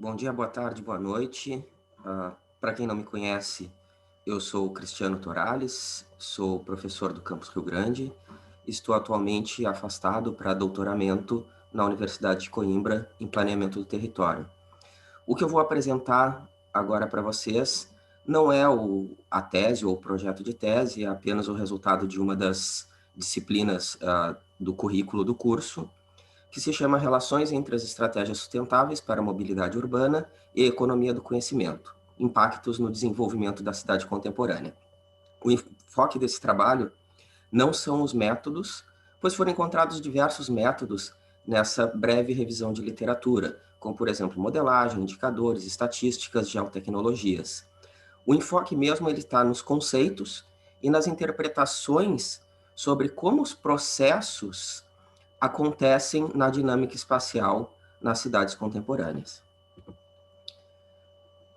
Bom dia, boa tarde, boa noite. Para quem não me conhece, eu sou o Cristiano Torales, sou professor do Campus Rio Grande, estou atualmente afastado para doutoramento na Universidade de Coimbra em Planeamento do Território. O que eu vou apresentar agora para vocês não é a tese ou o projeto de tese, é apenas o resultado de uma das disciplinas do currículo do curso, que se chama Relações entre as Estratégias Sustentáveis para a Mobilidade Urbana e a Economia do Conhecimento, Impactos no Desenvolvimento da Cidade Contemporânea. O enfoque desse trabalho não são os métodos, pois foram encontrados diversos métodos nessa breve revisão de literatura, como, por exemplo, modelagem, indicadores, estatísticas, geotecnologias. O enfoque mesmo está nos conceitos e nas interpretações sobre como os processos acontecem na dinâmica espacial nas cidades contemporâneas.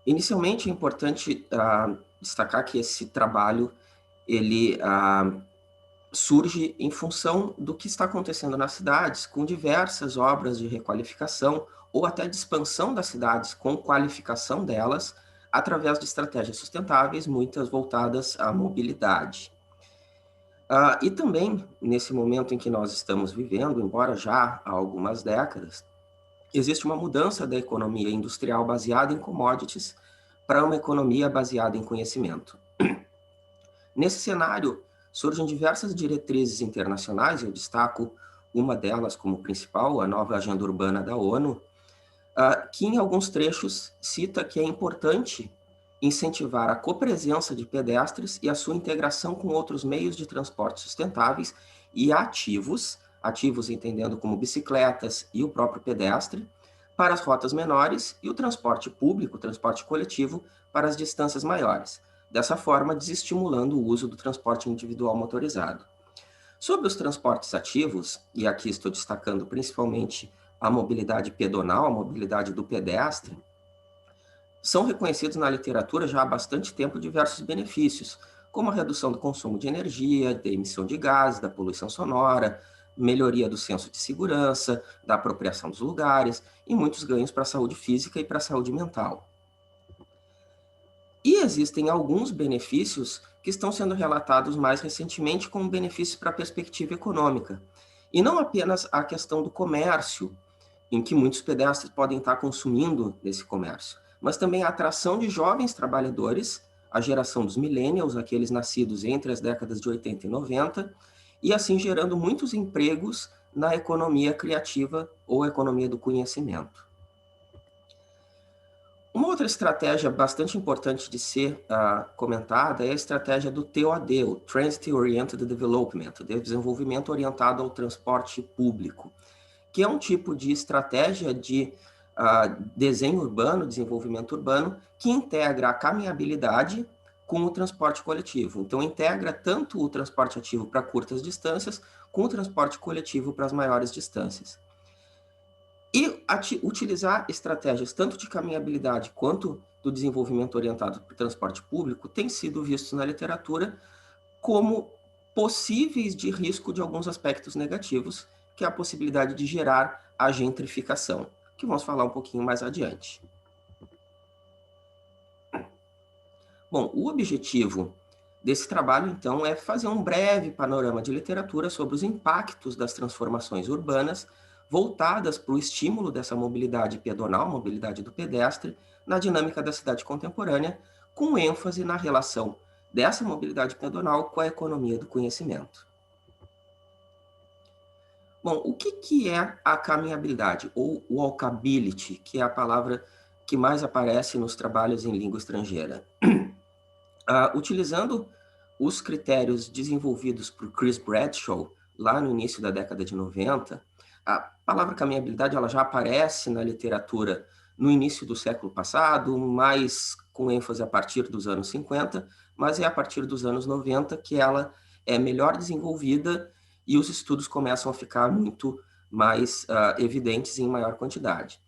Inicialmente, é importante destacar que esse trabalho ele surge em função do que está acontecendo nas cidades, com diversas obras de requalificação ou até de expansão das cidades, com qualificação delas, através de estratégias sustentáveis, muitas voltadas à mobilidade. E também, nesse momento em que nós estamos vivendo, embora já há algumas décadas, existe uma mudança da economia industrial baseada em commodities para uma economia baseada em conhecimento. Nesse cenário, surgem diversas diretrizes internacionais, eu destaco uma delas como principal, a nova Agenda Urbana da ONU, que em alguns trechos cita que é importante incentivar a copresença de pedestres e a sua integração com outros meios de transporte sustentáveis e ativos entendendo como bicicletas e o próprio pedestre, para as rotas menores e o transporte público, o transporte coletivo, para as distâncias maiores. Dessa forma, desestimulando o uso do transporte individual motorizado. Sobre os transportes ativos, e aqui estou destacando principalmente a mobilidade pedonal, a mobilidade do pedestre, são reconhecidos na literatura já há bastante tempo diversos benefícios, como a redução do consumo de energia, da emissão de gases, da poluição sonora, melhoria do senso de segurança, da apropriação dos lugares e muitos ganhos para a saúde física e para a saúde mental. E existem alguns benefícios que estão sendo relatados mais recentemente como benefícios para a perspectiva econômica. E não apenas a questão do comércio, em que muitos pedestres podem estar consumindo desse comércio, mas também a atração de jovens trabalhadores, a geração dos millennials, aqueles nascidos entre as décadas de 80 e 90, e assim gerando muitos empregos na economia criativa ou economia do conhecimento. Uma outra estratégia bastante importante de ser comentada é a estratégia do TOD, o Transit Oriented Development, o desenvolvimento orientado ao transporte público, que é um tipo de estratégia de desenho urbano, desenvolvimento urbano, que integra a caminhabilidade com o transporte coletivo. Então, integra tanto o transporte ativo para curtas distâncias, com o transporte coletivo para as maiores distâncias. E utilizar estratégias tanto de caminhabilidade quanto do desenvolvimento orientado para o transporte público tem sido visto na literatura como possíveis de risco de alguns aspectos negativos, que é a possibilidade de gerar a gentrificação, que vamos falar um pouquinho mais adiante. Bom, o objetivo desse trabalho, então, é fazer um breve panorama de literatura sobre os impactos das transformações urbanas voltadas para o estímulo dessa mobilidade pedonal, mobilidade do pedestre, na dinâmica da cidade contemporânea, com ênfase na relação dessa mobilidade pedonal com a economia do conhecimento. Bom, o que é a caminhabilidade, ou walkability, que é a palavra que mais aparece nos trabalhos em língua estrangeira? Utilizando os critérios desenvolvidos por Chris Bradshaw, lá no início da década de 90, a palavra caminhabilidade ela já aparece na literatura no início do século passado, mais com ênfase a partir dos anos 50, mas é a partir dos anos 90 que ela é melhor desenvolvida e os estudos começam a ficar muito mais evidentes em maior quantidade.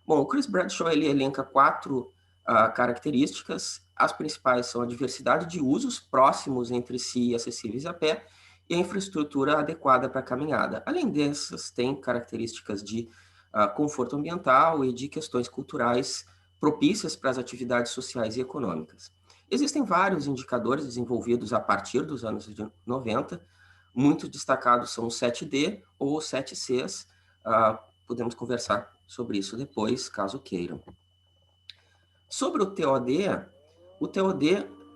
Bom, o Chris Bradshaw ele elenca 4 características. As principais são a diversidade de usos próximos entre si e acessíveis a pé e a infraestrutura adequada para a caminhada. Além dessas, tem características de conforto ambiental e de questões culturais propícias para as atividades sociais e econômicas. Existem vários indicadores desenvolvidos a partir dos anos 90, muito destacados são os 7D ou os 7Cs, podemos conversar sobre isso depois, caso queiram. Sobre o TOD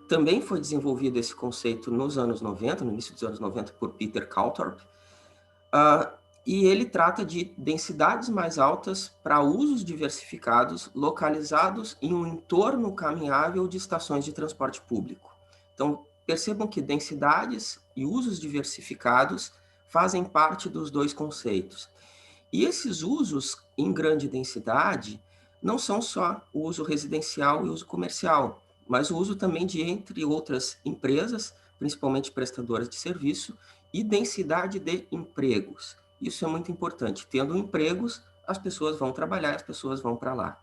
também foi desenvolvido esse conceito nos anos 90, no início dos anos 90, por Peter Calthorpe, e ele trata de densidades mais altas para usos diversificados localizados em um entorno caminhável de estações de transporte público. Então, percebam que densidades e usos diversificados fazem parte dos dois conceitos. E esses usos em grande densidade não são só o uso residencial e o uso comercial, mas o uso também de, entre outras empresas, principalmente prestadoras de serviço, e densidade de empregos. Isso é muito importante. Tendo empregos, as pessoas vão trabalhar, as pessoas vão para lá.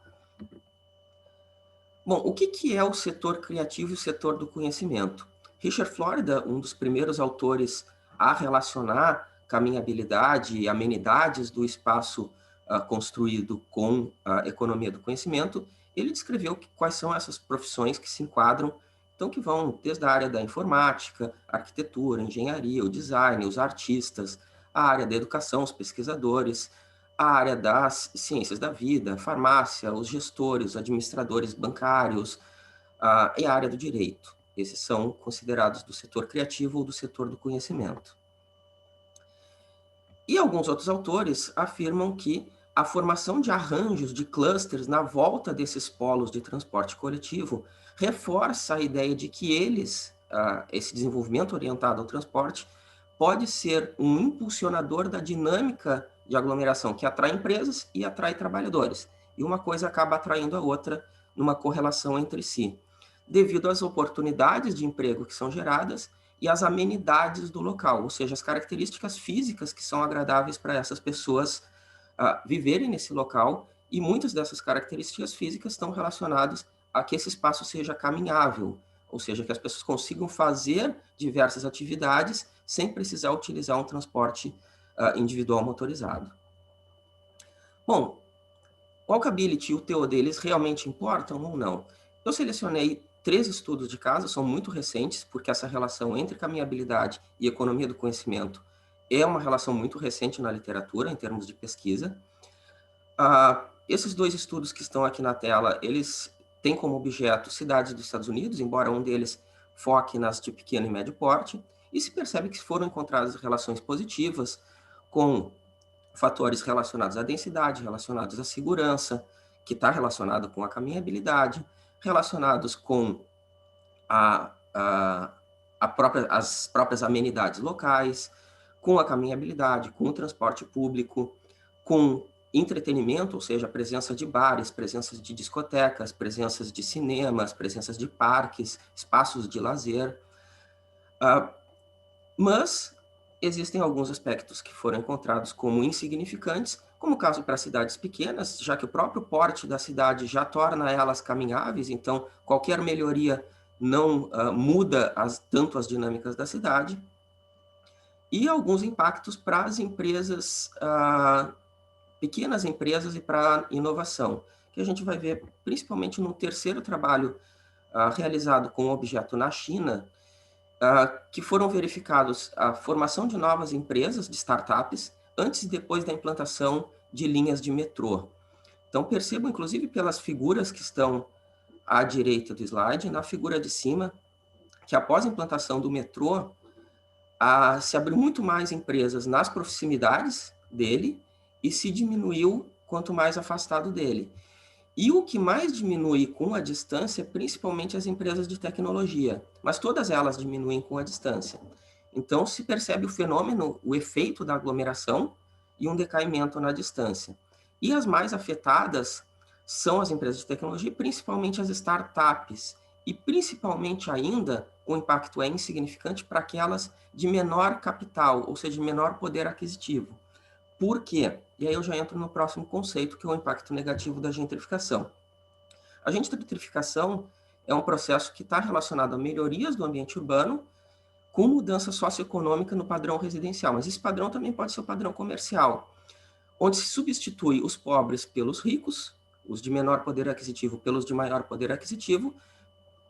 Bom, o que é o setor criativo e o setor do conhecimento? Richard Florida, um dos primeiros autores a relacionar caminhabilidade e amenidades do espaço construído com a economia do conhecimento, ele descreveu quais são essas profissões que se enquadram, então que vão desde a área da informática, arquitetura, engenharia, o design, os artistas, a área da educação, os pesquisadores, a área das ciências da vida, farmácia, os gestores, os administradores bancários, e a área do direito. Esses são considerados do setor criativo ou do setor do conhecimento. E alguns outros autores afirmam que a formação de arranjos, de clusters na volta desses polos de transporte coletivo reforça a ideia de que esse desenvolvimento orientado ao transporte pode ser um impulsionador da dinâmica de aglomeração que atrai empresas e atrai trabalhadores. E uma coisa acaba atraindo a outra numa correlação entre si, devido às oportunidades de emprego que são geradas e as amenidades do local, ou seja, as características físicas que são agradáveis para essas pessoas viverem nesse local, e muitas dessas características físicas estão relacionadas a que esse espaço seja caminhável, ou seja, que as pessoas consigam fazer diversas atividades sem precisar utilizar um transporte individual motorizado. Bom, o walkability e o TOD, eles realmente importam ou não? Eu selecionei 3 estudos de caso, são muito recentes, porque essa relação entre caminhabilidade e economia do conhecimento é uma relação muito recente na literatura, em termos de pesquisa. Esses 2 estudos que estão aqui na tela, eles têm como objeto cidades dos Estados Unidos, embora um deles foque nas de pequeno e médio porte, e se percebe que foram encontradas relações positivas com fatores relacionados à densidade, relacionados à segurança, que está relacionado com a caminhabilidade, relacionados com as próprias amenidades locais, com a caminhabilidade, com o transporte público, com entretenimento, ou seja, a presença de bares, presenças de discotecas, presenças de cinemas, presenças de parques, espaços de lazer. Mas existem alguns aspectos que foram encontrados como insignificantes, como o caso para cidades pequenas, já que o próprio porte da cidade já torna elas caminháveis, então qualquer melhoria não muda tanto as dinâmicas da cidade. E alguns impactos para as empresas, pequenas empresas, e para a inovação, que a gente vai ver principalmente no terceiro trabalho realizado com o objeto na China, que foram verificados a formação de novas empresas, de startups, antes e depois da implantação de linhas de metrô. Então, percebam, inclusive, pelas figuras que estão à direita do slide, na figura de cima, que após a implantação do metrô, se abriu muito mais empresas nas proximidades dele e se diminuiu quanto mais afastado dele. E o que mais diminui com a distância, principalmente as empresas de tecnologia, mas todas elas diminuem com a distância. Então, se percebe o fenômeno, o efeito da aglomeração e um decaimento na distância. E as mais afetadas são as empresas de tecnologia, principalmente as startups, e principalmente ainda, o impacto é insignificante para aquelas de menor capital, ou seja, de menor poder aquisitivo. Por quê? E aí eu já entro no próximo conceito, que é o impacto negativo da gentrificação. A gentrificação é um processo que está relacionado a melhorias do ambiente urbano com mudança socioeconômica no padrão residencial, mas esse padrão também pode ser o padrão comercial. onde se substitui os pobres pelos ricos, os de menor poder aquisitivo pelos de maior poder aquisitivo,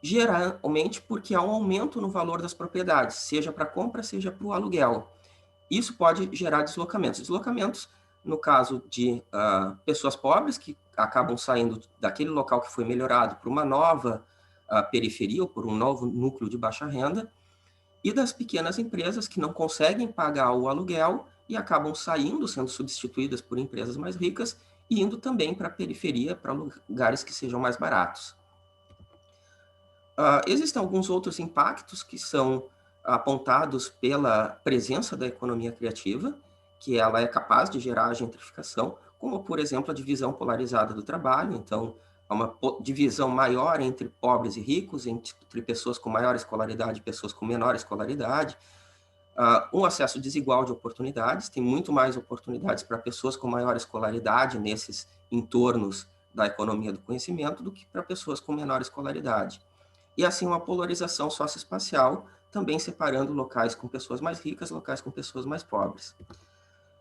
geralmente porque há um aumento no valor das propriedades, seja para compra, seja para o aluguel. Isso pode gerar deslocamentos. Deslocamentos, no caso de pessoas pobres que acabam saindo daquele local que foi melhorado para uma nova periferia ou por um novo núcleo de baixa renda, e das pequenas empresas que não conseguem pagar o aluguel e acabam saindo, sendo substituídas por empresas mais ricas e indo também para a periferia, para lugares que sejam mais baratos. Existem alguns outros impactos que são apontados pela presença da economia criativa, que ela é capaz de gerar a gentrificação, como, por exemplo, a divisão polarizada do trabalho. Então, há uma divisão maior entre pobres e ricos, entre pessoas com maior escolaridade e pessoas com menor escolaridade, um acesso desigual de oportunidades, tem muito mais oportunidades para pessoas com maior escolaridade nesses entornos da economia do conhecimento do que para pessoas com menor escolaridade. E assim uma polarização socioespacial, também separando locais com pessoas mais ricas, locais com pessoas mais pobres.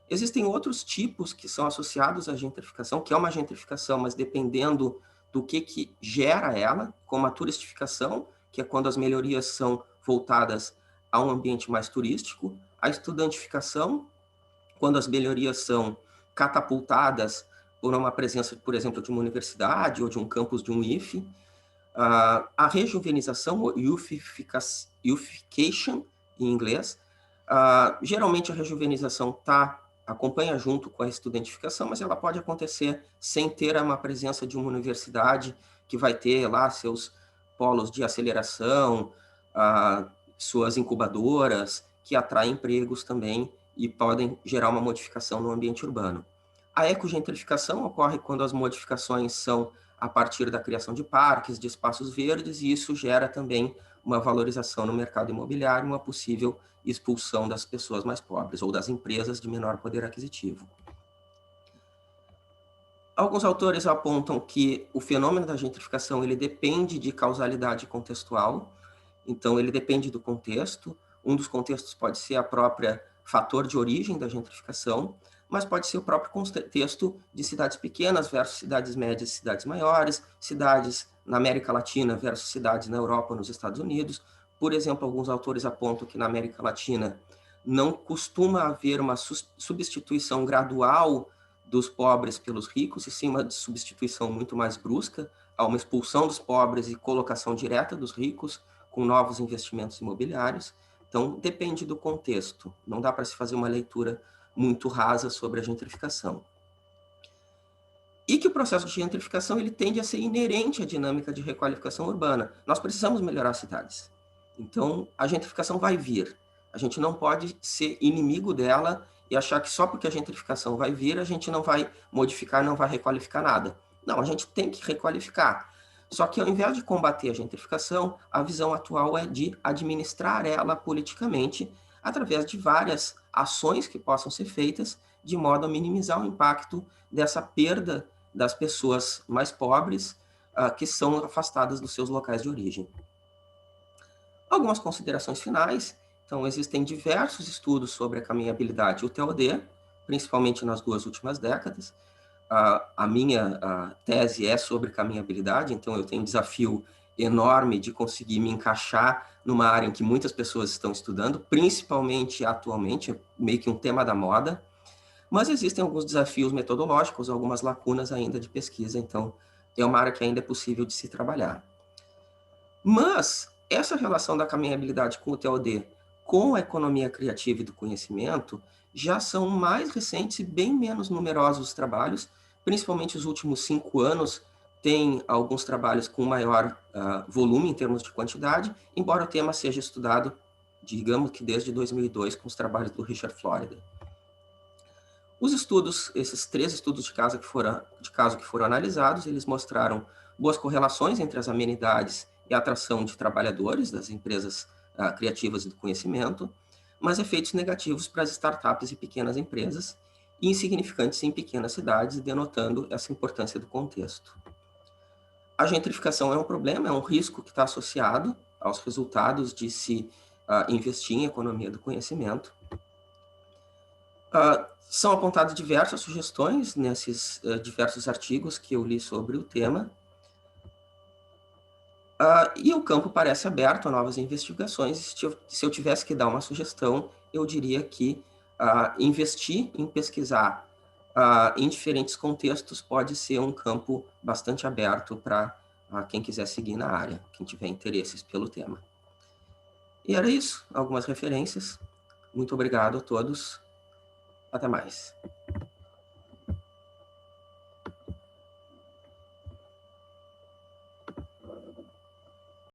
Existem outros tipos que são associados à gentrificação, que é uma gentrificação, mas dependendo do que gera ela, como a turistificação, que é quando as melhorias são voltadas a um ambiente mais turístico, a estudantificação, quando as melhorias são catapultadas por uma presença, por exemplo, de uma universidade ou de um campus de um IFE, a rejuvenização, ou youthfication, em inglês, geralmente a rejuvenização acompanha junto com a estudentificação, mas ela pode acontecer sem ter uma presença de uma universidade que vai ter lá seus polos de aceleração, suas incubadoras, que atraem empregos também e podem gerar uma modificação no ambiente urbano. A ecogentrificação ocorre quando as modificações são a partir da criação de parques, de espaços verdes, e isso gera também uma valorização no mercado imobiliário, uma possível expulsão das pessoas mais pobres ou das empresas de menor poder aquisitivo. Alguns autores apontam que o fenômeno da gentrificação ele depende de causalidade contextual, então ele depende do contexto. Um dos contextos pode ser a própria fator de origem da gentrificação, mas pode ser o próprio contexto de cidades pequenas versus cidades médias e cidades maiores, cidades na América Latina versus cidades na Europa ou nos Estados Unidos. Por exemplo, alguns autores apontam que na América Latina não costuma haver uma substituição gradual dos pobres pelos ricos, e sim uma substituição muito mais brusca, há uma expulsão dos pobres e colocação direta dos ricos, com novos investimentos imobiliários. Então, depende do contexto, não dá para se fazer uma leitura muito rasa sobre a gentrificação. E que o processo de gentrificação ele tende a ser inerente à dinâmica de requalificação urbana. Nós precisamos melhorar as cidades. Então, a gentrificação vai vir. A gente não pode ser inimigo dela e achar que só porque a gentrificação vai vir, a gente não vai modificar, não vai requalificar nada. Não, a gente tem que requalificar. Só que ao invés de combater a gentrificação, a visão atual é de administrar ela politicamente através de várias ações que possam ser feitas de modo a minimizar o impacto dessa perda das pessoas mais pobres que são afastadas dos seus locais de origem. Algumas considerações finais. Então, existem diversos estudos sobre a caminhabilidade e o TOD, principalmente nas 2 últimas décadas. A minha tese é sobre caminhabilidade, então eu tenho um desafio enorme de conseguir me encaixar numa área em que muitas pessoas estão estudando, principalmente atualmente, meio que um tema da moda, mas existem alguns desafios metodológicos, algumas lacunas ainda de pesquisa, então é uma área que ainda é possível de se trabalhar. Mas essa relação da caminhabilidade com o TOD, com a economia criativa e do conhecimento, já são mais recentes e bem menos numerosos os trabalhos, principalmente os últimos 5 anos, tem alguns trabalhos com maior volume em termos de quantidade, embora o tema seja estudado, digamos que desde 2002, com os trabalhos do Richard Florida. Os estudos, esses 3 estudos de caso que foram analisados, eles mostraram boas correlações entre as amenidades e a atração de trabalhadores das empresas criativas e do conhecimento, mas efeitos negativos para as startups e pequenas empresas, e insignificantes em pequenas cidades, denotando essa importância do contexto. A gentrificação é um problema, é um risco que está associado aos resultados de se investir em economia do conhecimento. São apontadas diversas sugestões nesses diversos artigos que eu li sobre o tema, e o campo parece aberto a novas investigações. Se eu tivesse que dar uma sugestão, eu diria que investir em pesquisar em diferentes contextos pode ser um campo bastante aberto para quem quiser seguir na área, quem tiver interesses pelo tema. E era isso, algumas referências. Muito obrigado a todos. Até mais.